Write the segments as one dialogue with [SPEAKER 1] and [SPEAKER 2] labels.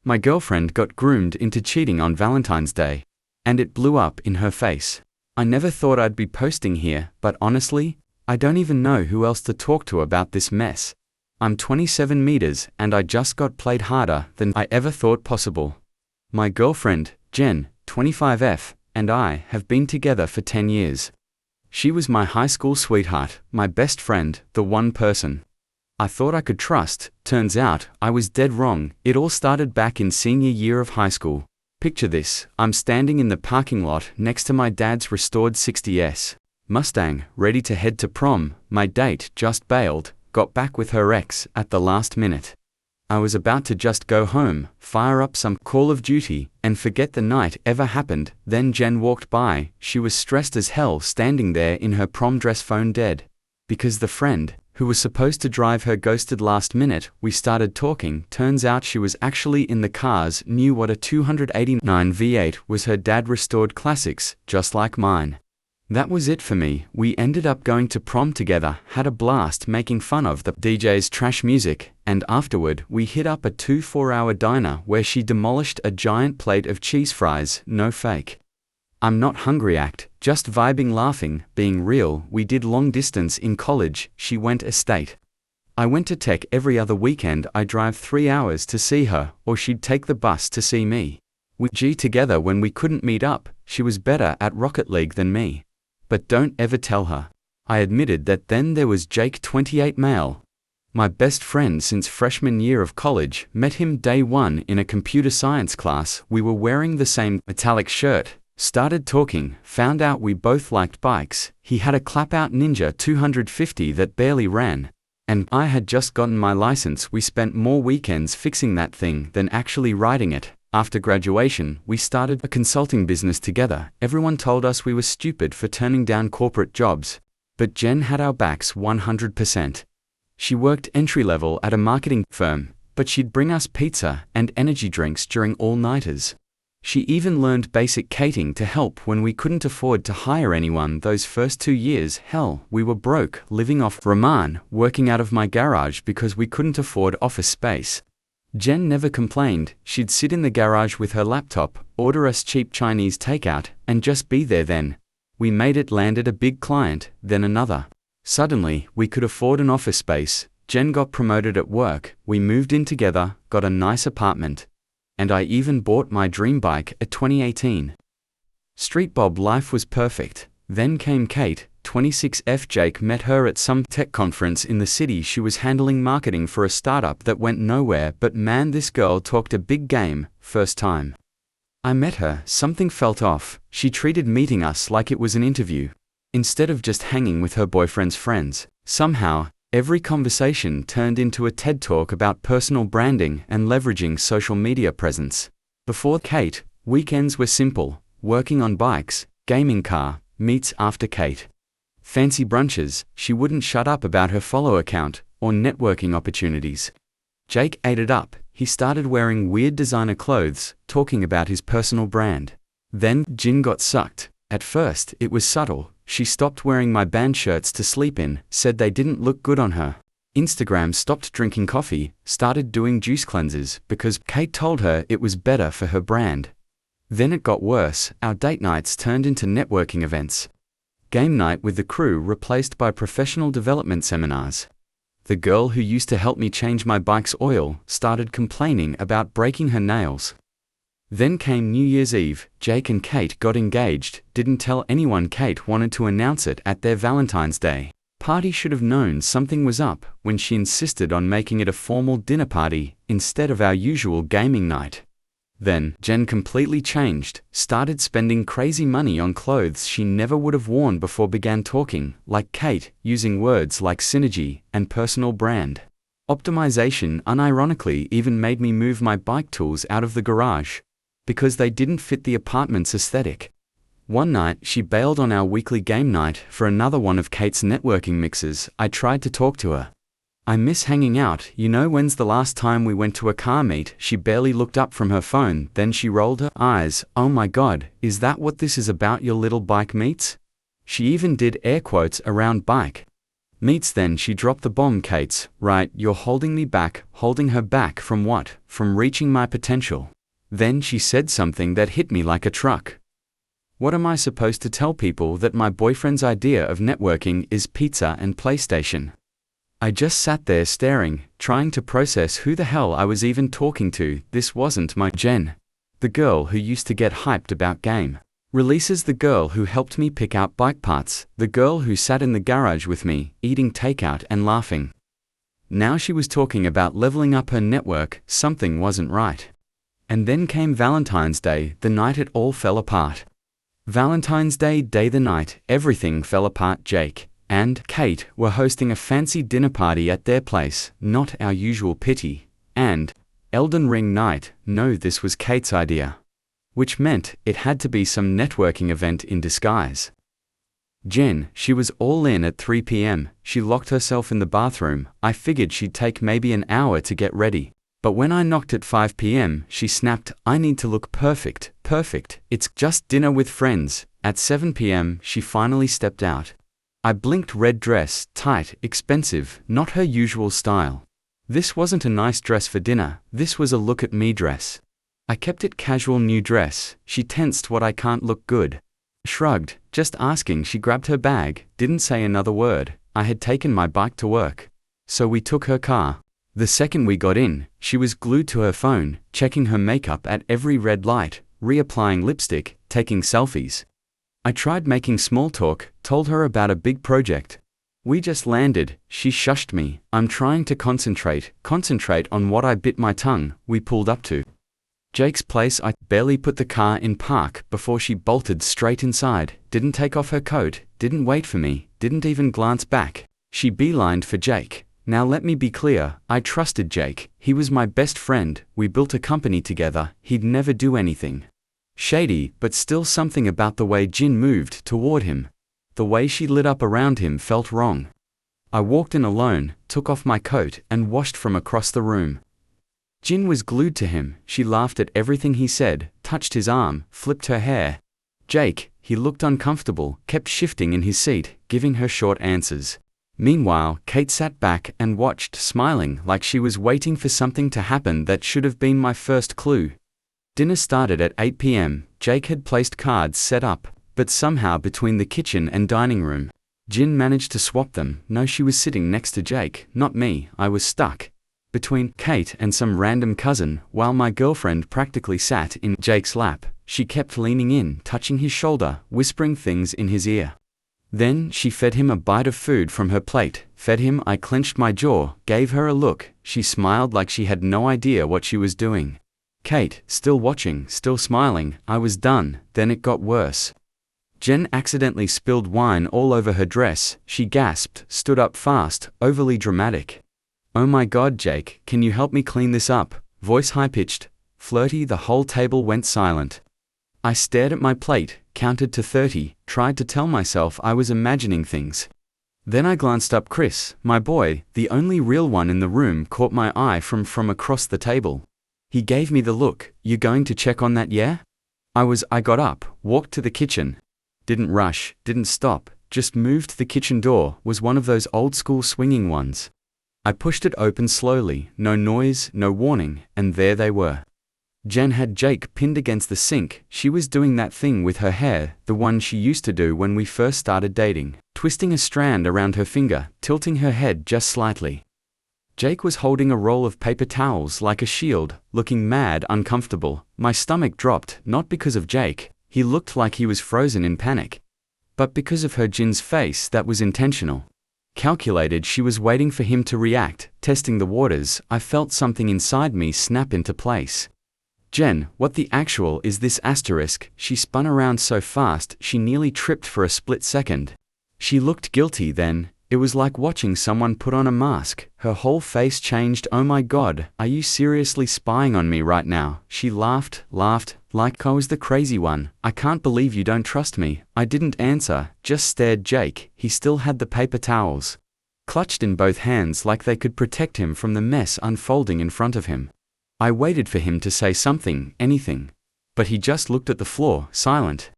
[SPEAKER 1] My girlfriend got groomed into cheating on Valentine's Day. And it blew up in her face. I never thought I'd be posting here, but honestly, I don't even know who else to talk to about this mess. I'm 27 meters and I just got played harder than I ever thought possible. My girlfriend, Jen, 25F, and I have been together for 10 years. She was my high school sweetheart, my best friend, the one person I thought I could trust. Turns out, I was dead wrong. It all started back in senior year of high school. Picture this, I'm standing in the parking lot next to my dad's restored 60S Mustang, ready to head to prom. My date just bailed, got back with her ex at the last minute. I was about to just go home, fire up some Call of Duty, and forget the night ever happened. Then Jen walked by. She was stressed as hell, standing there in her prom dress, phone dead. Because the friend who was supposed to drive her ghosted last minute. We started talking. Turns out she was actually in the cars, knew what a 289 V8 was, her dad restored classics, just like mine. That was it for me. We ended up going to prom together, had a blast making fun of the DJ's trash music, and afterward we hit up a 2-4 hour diner where she demolished a giant plate of cheese fries, no fake. I'm not hungry act, just vibing, laughing, being real. We did long distance in college. She went estate. I went to tech. Every other weekend I drive 3 hours to see her, or she'd take the bus to see me. We G together when we couldn't meet up. She was better at Rocket League than me. But don't ever tell her. I admitted that. Then there was Jake, 28 male. My best friend since freshman year of college. Met him day one in a computer science class. We were wearing the same metallic shirt. Started talking, found out we both liked bikes. He had a clap-out Ninja 250 that barely ran. And I had just gotten my license. We spent more weekends fixing that thing than actually riding it. After graduation, we started a consulting business together. Everyone told us we were stupid for turning down corporate jobs. But Jen had our backs 100%. She worked entry-level at a marketing firm, but she'd bring us pizza and energy drinks during all-nighters. She even learned basic catering to help when we couldn't afford to hire anyone those first 2 years. Hell, we were broke, living off ramen, working out of my garage because we couldn't afford office space. Jen never complained. She'd sit in the garage with her laptop, order us cheap Chinese takeout, and just be there. Then we made it, landed a big client, then another. Suddenly, we could afford an office space. Jen got promoted at work, we moved in together, got a nice apartment. And I even bought my dream bike at 2018. Street Bob life was perfect. Then came Kate, 26F. Jake met her at some tech conference in the city. She was handling marketing for a startup that went nowhere, but man, this girl talked a big game. First time I met her, something felt off. She treated meeting us like it was an interview, instead of just hanging with her boyfriend's friends. Somehow, every conversation turned into a TED Talk about personal branding and leveraging social media presence. Before Kate, weekends were simple, working on bikes, gaming car, meets after Kate. Fancy brunches. She wouldn't shut up about her follower count or networking opportunities. Jake ate it up. He started wearing weird designer clothes, talking about his personal brand. Then, Jin got sucked. At first, it was subtle. She stopped wearing my band shirts to sleep in, said they didn't look good on her. Instagram stopped drinking coffee, started doing juice cleanses because Kate told her it was better for her brand. Then it got worse. Our date nights turned into networking events. Game night with the crew replaced by professional development seminars. The girl who used to help me change my bike's oil started complaining about breaking her nails. Then came New Year's Eve. Jake and Kate got engaged, didn't tell anyone. Kate wanted to announce it at their Valentine's Day party. Should have known something was up when she insisted on making it a formal dinner party instead of our usual gaming night. Then, Jen completely changed, started spending crazy money on clothes she never would have worn before, began talking like Kate, using words like synergy and personal brand optimization. Unironically, even made me move my bike tools out of the garage because they didn't fit the apartment's aesthetic. One night, she bailed on our weekly game night for another one of Kate's networking mixes. I tried to talk to her. I miss hanging out. You know, when's the last time we went to a car meet? She barely looked up from her phone. Then she rolled her eyes. Oh my God, is that what this is about, your little bike meets? She even did air quotes around bike. Meets then she dropped the bomb. Kate's right, you're holding me back. Holding her back from what? From reaching my potential. Then she said something that hit me like a truck. What am I supposed to tell people, that my boyfriend's idea of networking is pizza and PlayStation? I just sat there staring, trying to process who the hell I was even talking to. This wasn't my Jen. The girl who used to get hyped about game releases, the girl who helped me pick out bike parts, the girl who sat in the garage with me, eating takeout and laughing. Now she was talking about leveling up her network. Something wasn't right. And then came Valentine's Day, the night it all fell apart. Valentine's Day, the night everything fell apart. Jake and Kate were hosting a fancy dinner party at their place, not our usual pity and Elden Ring night. No, this was Kate's idea, which meant it had to be some networking event in disguise. Jen, she was all in at 3 p.m. She locked herself in the bathroom. I figured she'd take maybe an hour to get ready. But when I knocked at 5 p.m., she snapped, I need to look perfect. Perfect. It's just dinner with friends. At 7 p.m., she finally stepped out. I blinked. Red dress, tight, expensive, not her usual style. This wasn't a nice dress for dinner. This was a look at me dress. I kept it casual. New dress. She tensed. What, I can't look good? Shrugged, just asking. She grabbed her bag, didn't say another word. I had taken my bike to work, so we took her car. The second we got in, she was glued to her phone, checking her makeup at every red light, reapplying lipstick, taking selfies. I tried making small talk, told her about a big project. We just landed. She shushed me. I'm trying to concentrate on what. I bit my tongue. We pulled up to Jake's place. I barely put the car in park before she bolted straight inside, didn't take off her coat, didn't wait for me, didn't even glance back. She beelined for Jake. Now let me be clear, I trusted Jake. He was my best friend. We built a company together. He'd never do anything shady, but still something about the way Jin moved toward him, the way she lit up around him, felt wrong. I walked in alone, took off my coat, and washed from across the room. Jin was glued to him. She laughed at everything he said, touched his arm, flipped her hair. Jake, he looked uncomfortable, kept shifting in his seat, giving her short answers. Meanwhile, Kate sat back and watched, smiling like she was waiting for something to happen that should have been my first clue. Dinner started at 8 p.m. Jake had placed cards set up, but somehow between the kitchen and dining room, Jin managed to swap them. No, she was sitting next to Jake, not me. I was stuck between Kate and some random cousin, while my girlfriend practically sat in Jake's lap. She kept leaning in, touching his shoulder, whispering things in his ear. Then she fed him a bite of food from her plate. Fed him. I clenched my jaw, gave her a look. She smiled like she had no idea what she was doing. Kate, still watching, still smiling. I was done. Then it got worse. Jen accidentally spilled wine all over her dress. She gasped, stood up fast, overly dramatic. Oh my God, Jake, can you help me clean this up? Voice high-pitched, flirty. The whole table went silent. I stared at my plate, counted to 30, tried to tell myself I was imagining things. Then I glanced up. Chris, my boy, the only real one in the room, caught my eye from across the table. He gave me the look. You going to check on that, yeah? I got up, walked to the kitchen. Didn't rush, didn't stop, just moved. The kitchen door was one of those old school swinging ones. I pushed it open slowly, no noise, no warning, and there they were. Jen had Jake pinned against the sink. She was doing that thing with her hair, the one she used to do when we first started dating, twisting a strand around her finger, tilting her head just slightly. Jake was holding a roll of paper towels like a shield, looking mad, uncomfortable. My stomach dropped, not because of Jake. He looked like he was frozen in panic, but because of her. Jin's face, that was intentional. Calculated. She was waiting for him to react, testing the waters. I felt something inside me snap into place. Jen, what the actual is this? Asterisk. She spun around so fast, she nearly tripped for a split second. She looked guilty then. It was like watching someone put on a mask. Her whole face changed. Oh my God, are you seriously spying on me right now? She laughed, like I was the crazy one. I can't believe you don't trust me. I didn't answer, just stared. Jake, he still had the paper towels clutched in both hands like they could protect him from the mess unfolding in front of him. I waited for him to say something, anything. But he just looked at the floor, silent.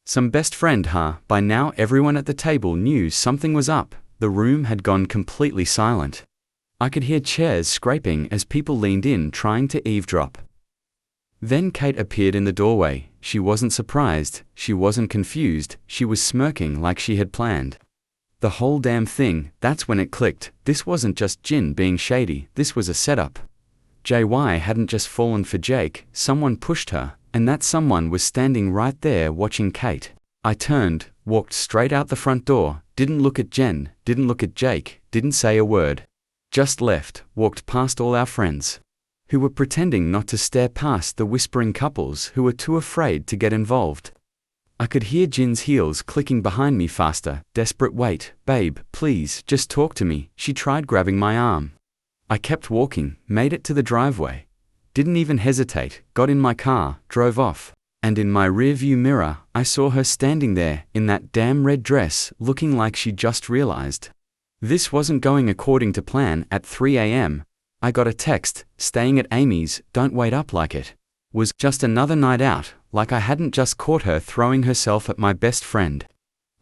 [SPEAKER 1] Some best friend, huh? By now everyone at the table knew something was up, The room had gone completely silent. I could hear chairs scraping as people leaned in trying to eavesdrop. Then Kate appeared in the doorway. She wasn't surprised, she wasn't confused, she was smirking like she had planned. The whole damn thing, that's when it clicked. This wasn't just Jin being shady, this was a setup. JY hadn't just fallen for Jake, someone pushed her, and that someone was standing right there watching Kate. I turned, walked straight out the front door, didn't look at Jen, didn't look at Jake, didn't say a word. Just left, walked past all our friends, who were pretending not to stare past the whispering couples who were too afraid to get involved. I could hear Jin's heels clicking behind me faster, desperate. Wait, babe, please, just talk to me. She tried grabbing my arm. I kept walking, made it to the driveway. Didn't even hesitate, got in my car, drove off. And in my rearview mirror, I saw her standing there, in that damn red dress, looking like she just realized. This wasn't going according to plan. At 3 a.m., I got a text, staying at Amy's, don't wait up like it. Was just another night out, like I hadn't just caught her throwing herself at my best friend.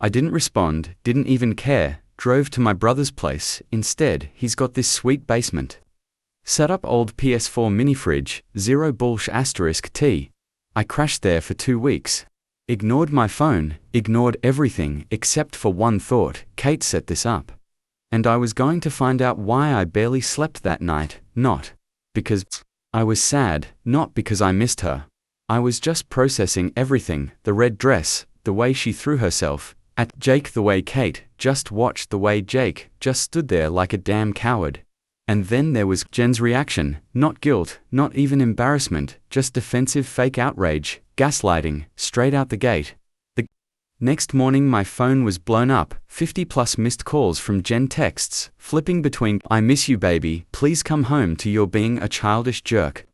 [SPEAKER 1] I didn't respond, didn't even care, drove to my brother's place. Instead, he's got this sweet basement. Set up old PS4 mini fridge, zero bullsh *T. I crashed there for 2 weeks. Ignored my phone, ignored everything except for one thought: Kate set this up. And I was going to find out why I barely slept that night, not because I was sad, not because I missed her. I was just processing everything: the red dress, the way she threw herself at Jake, the way Kate just watched, the way Jake just stood there like a damn coward. And then there was Jen's reaction, not guilt, not even embarrassment, just defensive fake outrage, gaslighting, straight out the gate. Next morning my phone was blown up, 50 plus missed calls from Jen, texts, flipping between I miss you baby, please come home, to you're being a childish jerk.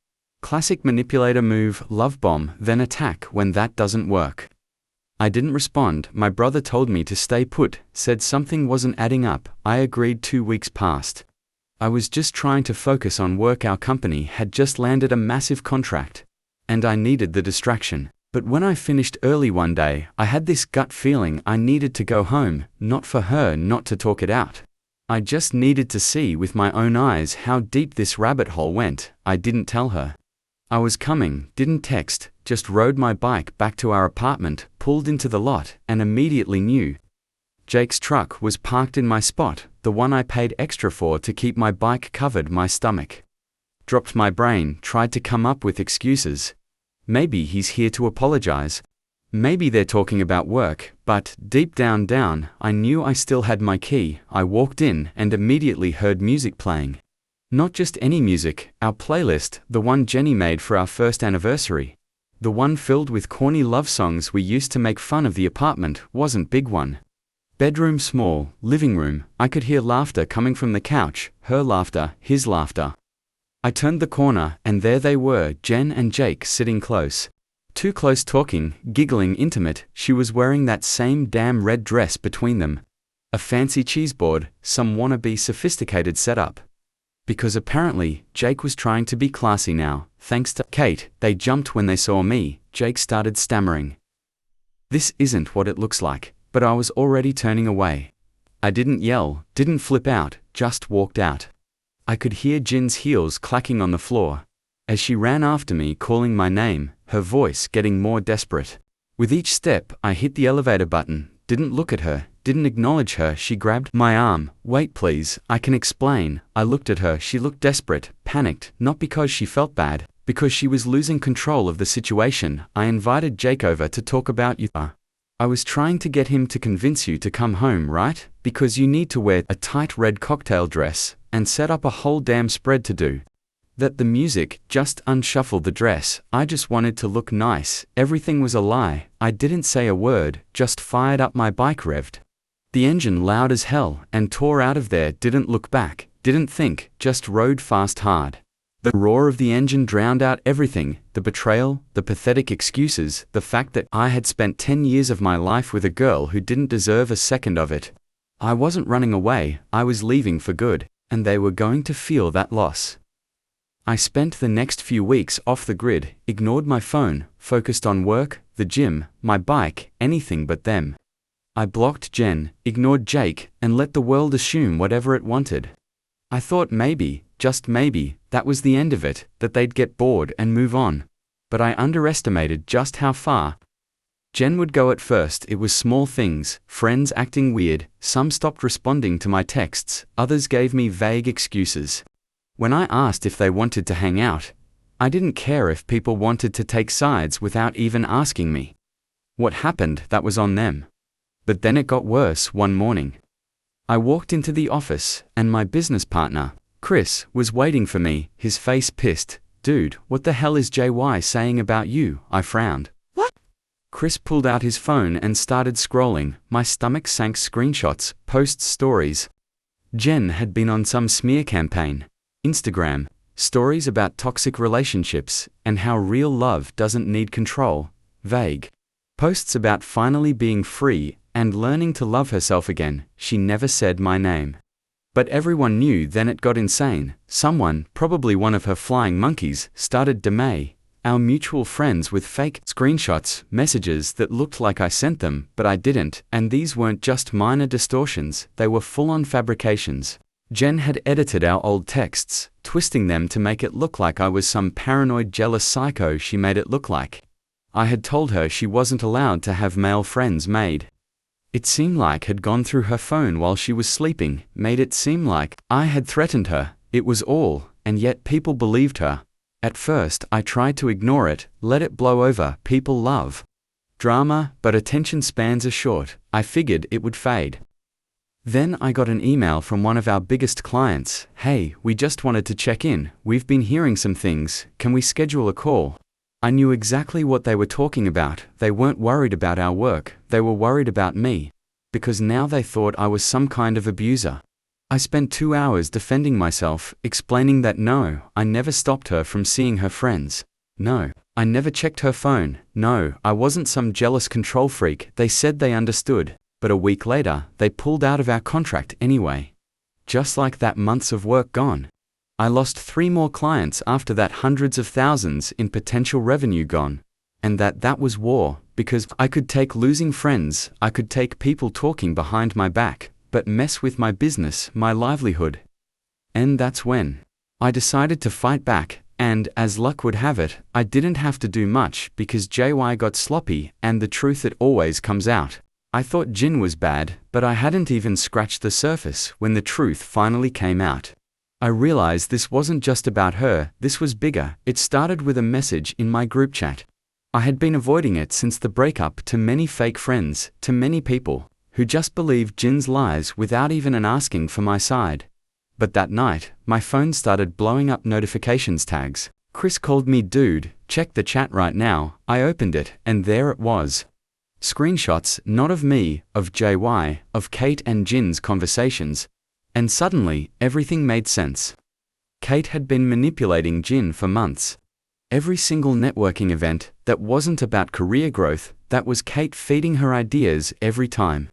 [SPEAKER 1] Classic manipulator move, love bomb, then attack when that doesn't work. I didn't respond. My brother told me to stay put, said something wasn't adding up. I agreed. 2 weeks passed. I was just trying to focus on work. Our company had just landed a massive contract, and I needed the distraction. But when I finished early one day, I had this gut feeling I needed to go home, not for her, not to talk it out. I just needed to see with my own eyes how deep this rabbit hole went. I didn't tell her I was coming, didn't text, just rode my bike back to our apartment, pulled into the lot, and immediately knew. Jake's truck was parked in my spot, the one I paid extra for to keep my bike covered. My stomach dropped. My brain tried to come up with excuses. Maybe he's here to apologize. Maybe they're talking about work, but deep down, I knew I still had my key. I walked in and immediately heard music playing. Not just any music, our playlist, the one Jenny made for our first anniversary. The one filled with corny love songs we used to make fun of. The apartment wasn't big one. Bedroom small, living room. I could hear laughter coming from the couch, her laughter, his laughter. I turned the corner, and there they were, Jen and Jake sitting close. Too close, talking, giggling, intimate. She was wearing that same damn red dress between them. A fancy cheeseboard, some wannabe sophisticated setup. Because apparently, Jake was trying to be classy now, thanks to Kate. They jumped when they saw me. Jake started stammering. This isn't what it looks like, but I was already turning away. I didn't yell, didn't flip out, just walked out. I could hear Jin's heels clacking on the floor as she ran after me, calling my name, her voice getting more desperate. With each step, I hit the elevator button, didn't look at her, didn't acknowledge her. She grabbed my arm. Wait please, I can explain. I looked at her. She looked desperate, panicked, not because she felt bad, because she was losing control of the situation. I invited Jake over to talk about you. I was trying to get him to convince you to come home, right? Because you need to wear a tight red cocktail dress, and set up a whole damn spread to do that. The music just unshuffled the dress. I just wanted to look nice. Everything was a lie. I didn't say a word, just fired up. My bike revved. The engine loud as hell, and tore out of there. Didn't look back, didn't think, just rode fast hard. The roar of the engine drowned out everything, the betrayal, the pathetic excuses, the fact that I had spent 10 years of my life with a girl who didn't deserve a second of it. I wasn't running away, I was leaving for good, and they were going to feel that loss. I spent the next few weeks off the grid, ignored my phone, focused on work, the gym, my bike, anything but them. I blocked Jen, ignored Jake, and let the world assume whatever it wanted. I thought maybe, just maybe, that was the end of it, that they'd get bored and move on. But I underestimated just how far Jen would go. At first it was small things, friends acting weird, some stopped responding to my texts, others gave me vague excuses. When I asked if they wanted to hang out, I didn't care if people wanted to take sides without even asking me. What happened, that was on them. But then it got worse one morning. I walked into the office, and my business partner, Chris, was waiting for me, his face pissed. "Dude, what the hell is JY saying about you?" I frowned.
[SPEAKER 2] "What?"
[SPEAKER 1] Chris pulled out his phone and started scrolling. My stomach sank. Screenshots, posts, stories. Jen had been on some smear campaign. Instagram, stories about toxic relationships, and how real love doesn't need control. Vague. Posts about finally being free and learning to love herself again. She never said my name. But everyone knew. Then it got insane. Someone, probably one of her flying monkeys, started DMing our mutual friends with fake screenshots, messages that looked like I sent them, but I didn't, and these weren't just minor distortions, they were full-on fabrications. Jen had edited our old texts, twisting them to make it look like I was some paranoid, jealous psycho. She made it look like I had told her she wasn't allowed to have male friends made. It seemed like had gone through her phone while she was sleeping, made it seem like I had threatened her. It was all, and yet people believed her. At first I tried to ignore it, let it blow over. People love drama, but attention spans are short. I figured it would fade. Then I got an email from one of our biggest clients. "Hey, we just wanted to check in. We've been hearing some things. Can we schedule a call?" I knew exactly what they were talking about. They weren't worried about our work, they were worried about me. Because now they thought I was some kind of abuser. I spent 2 hours defending myself, explaining that no, I never stopped her from seeing her friends. No, I never checked her phone. No, I wasn't some jealous control freak. They said they understood, but a week later, they pulled out of our contract anyway. Just like that, months of work gone. I lost 3 more clients after that, hundreds of thousands in potential revenue gone. And that was war, because I could take losing friends, I could take people talking behind my back, but mess with my business, my livelihood. And that's when I decided to fight back, and as luck would have it, I didn't have to do much because JY got sloppy, and the truth, it always comes out. I thought Jin was bad, but I hadn't even scratched the surface when the truth finally came out. I realized this wasn't just about her, this was bigger. It started with a message in my group chat. I had been avoiding it since the breakup. To many fake friends, to many people who just believed Jin's lies without even an asking for my side. But that night, my phone started blowing up notifications tags. Chris called me. "Dude, check the chat right now." I opened it, and there it was. Screenshots, not of me, of JY, of Kate and Jin's conversations. And suddenly, everything made sense. Kate had been manipulating Jin for months. Every single networking event that wasn't about career growth, that was Kate feeding her ideas every time.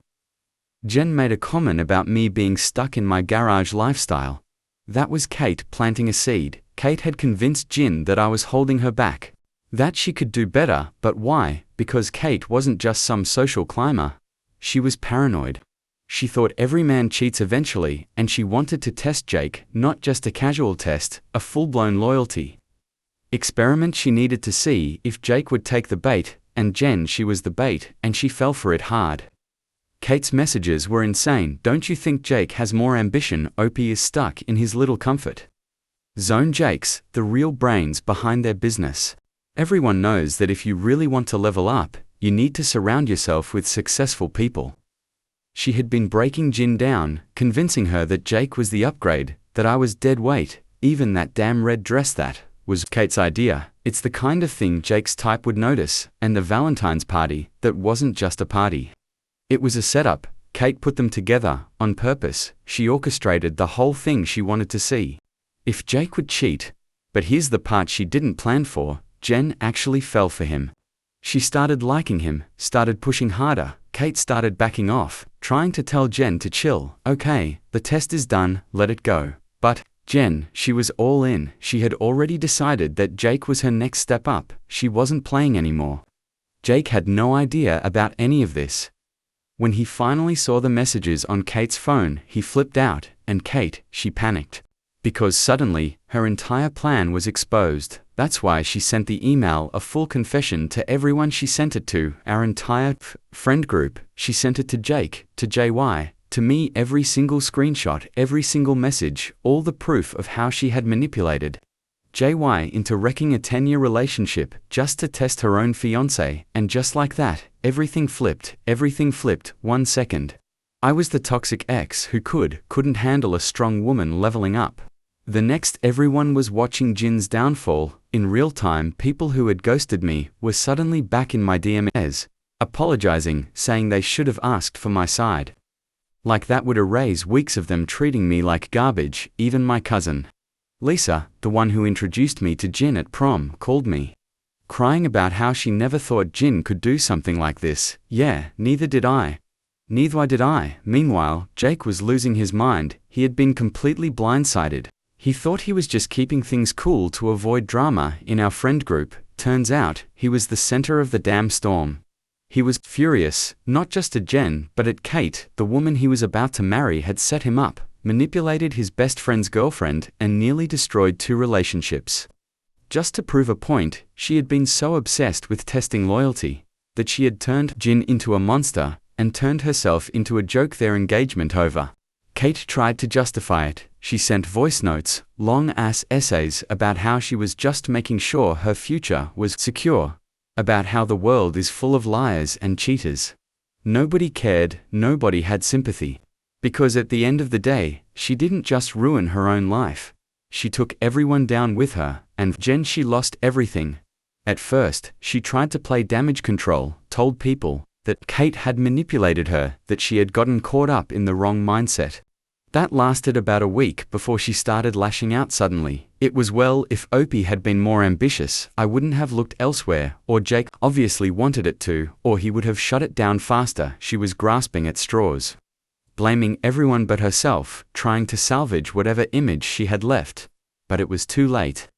[SPEAKER 1] Jen made a comment about me being stuck in my garage lifestyle. That was Kate planting a seed. Kate had convinced Jin that I was holding her back, that she could do better. But why? Because Kate wasn't just some social climber. She was paranoid. She thought every man cheats eventually, and she wanted to test Jake, not just a casual test, a full-blown loyalty experiment. She needed to see if Jake would take the bait, and Jen, she was the bait, and she fell for it hard. Kate's messages were insane. "Don't you think Jake has more ambition? OP is stuck in his little comfort zone." Jake's the real brains behind their business. Everyone knows that if you really want to level up, you need to surround yourself with successful people. She had been breaking Jin down, convincing her that Jake was the upgrade, that I was dead weight. Even that damn red dress, that was Kate's idea. It's the kind of thing Jake's type would notice. And the Valentine's party, that wasn't just a party. It was a setup. Kate put them together, on purpose. She orchestrated the whole thing. She wanted to see if Jake would cheat. But here's the part she didn't plan for. Jen actually fell for him. She started liking him, started pushing harder. Kate started backing off, trying to tell Jen to chill. "Okay, the test is done, let it go." But Jen, she was all in. She had already decided that Jake was her next step up. She wasn't playing anymore. Jake had no idea about any of this. When he finally saw the messages on Kate's phone, he flipped out, and Kate, she panicked. Because suddenly, her entire plan was exposed. That's why she sent the email, a full confession to everyone she sent it to, our entire friend group. She sent it to Jake, to JY, to me, every single screenshot, every single message, all the proof of how she had manipulated JY into wrecking a 10-year relationship just to test her own fiancé, and just like that, everything flipped 1 second. I was the toxic ex who couldn't handle a strong woman leveling up. The next, everyone was watching Jin's downfall. In real time, people who had ghosted me were suddenly back in my DMs, apologizing, saying they should have asked for my side. Like that would erase weeks of them treating me like garbage. Even my cousin Lisa, the one who introduced me to Jin at prom, called me, crying about how she never thought Jin could do something like this. Yeah, neither did I. Meanwhile, Jake was losing his mind. He had been completely blindsided. He thought he was just keeping things cool to avoid drama in our friend group. Turns out, he was the center of the damn storm. He was furious, not just at Jen, but at Kate. The woman he was about to marry had set him up, manipulated his best friend's girlfriend, and nearly destroyed 2 relationships. Just to prove a point, she had been so obsessed with testing loyalty that she had turned Jin into a monster and turned herself into a joke their engagement over. Kate tried to justify it. She sent voice notes, long-ass essays about how she was just making sure her future was secure, about how the world is full of liars and cheaters. Nobody cared, nobody had sympathy. Because at the end of the day, she didn't just ruin her own life. She took everyone down with her, and Jen, she lost everything. At first, she tried to play damage control, told people that Kate had manipulated her, that she had gotten caught up in the wrong mindset. That lasted about a week before she started lashing out suddenly. It was, well, if Opie had been more ambitious, I wouldn't have looked elsewhere, or Jake obviously wanted it to, or he would have shut it down faster. She was grasping at straws, blaming everyone but herself, trying to salvage whatever image she had left. But it was too late.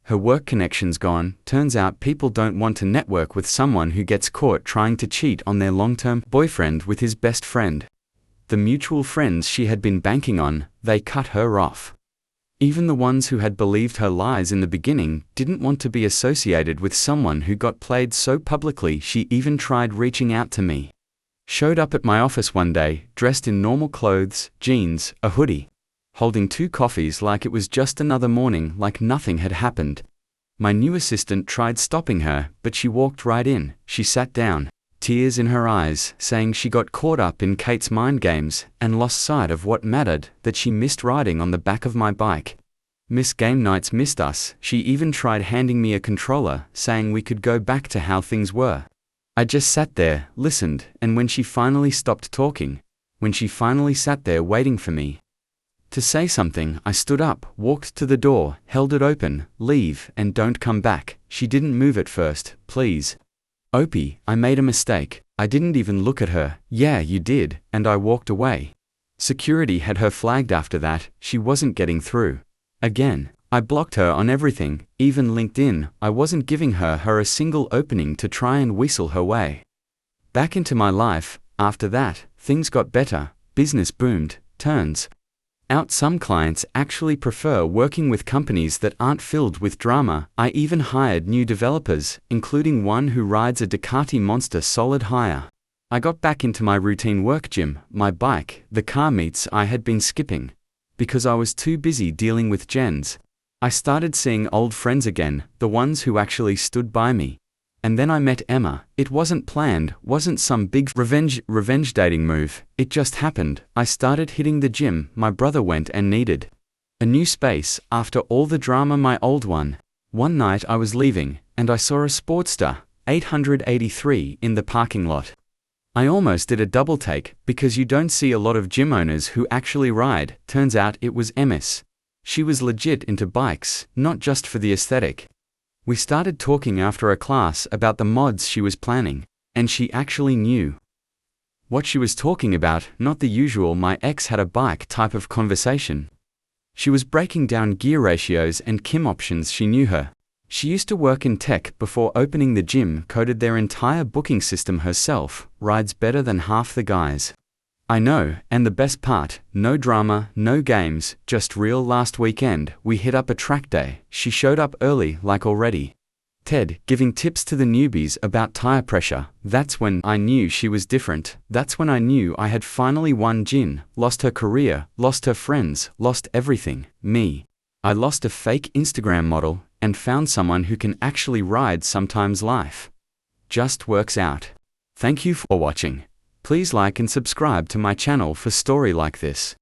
[SPEAKER 1] Her work connections gone. Turns out people don't want to network with someone who gets caught trying to cheat on their long-term boyfriend with his best friend. The mutual friends she had been banking on, they cut her off. Even the ones who had believed her lies in the beginning didn't want to be associated with someone who got played so publicly. She even tried reaching out to me. Showed up at my office one day, dressed in normal clothes, jeans, a hoodie, holding 2 coffees like it was just another morning, like nothing had happened. My new assistant tried stopping her, but she walked right in. She sat down, tears in her eyes, saying she got caught up in Kate's mind games and lost sight of what mattered, that she missed riding on the back of my bike. Miss Game Nights missed us. She even tried handing me a controller, saying we could go back to how things were. I just sat there, listened, and when she finally stopped talking, when she finally sat there waiting for me to say something, I stood up, walked to the door, held it open, leave, and don't come back. She didn't move at first. Please. Opie, I made a mistake. I didn't even look at her. Yeah, you did, and I walked away. Security had her flagged after that. She wasn't getting through. Again, I blocked her on everything, even LinkedIn. I wasn't giving her a single opening to try and weasel her way back into my life. After that, things got better. Business boomed. Turns out some clients actually prefer working with companies that aren't filled with drama. I even hired new developers, including one who rides a Ducati Monster solid hire. I got back into my routine work gym, my bike, the car meets I had been skipping, because I was too busy dealing with Jens. I started seeing old friends again, the ones who actually stood by me. And then I met Emma. It wasn't planned, wasn't some big revenge dating move. It just happened. I started hitting the gym my brother went and needed a new space after all the drama my old one. One night I was leaving, and I saw a Sportster 883 in the parking lot. I almost did a double take, because you don't see a lot of gym owners who actually ride. Turns out it was MS. She was legit into bikes, not just for the aesthetic. We started talking after a class about the mods she was planning, and she actually knew what she was talking about, not the usual my ex had a bike type of conversation. She was breaking down gear ratios and Kim options. She knew her She used to work in tech before opening the gym, coded their entire booking system herself, rides better than half the guys. I know, and the best part, no drama, no games, just real. Last weekend, we hit up a track day. She showed up early, like already. Ted, giving tips to the newbies about tire pressure. That's when I knew she was different. That's when I knew I had finally won Jin, lost her career, lost her friends, lost everything. Me. I lost a fake Instagram model, and found someone who can actually ride. Sometimes life just works out. Thank you for watching. Please like and subscribe to my channel for story like this.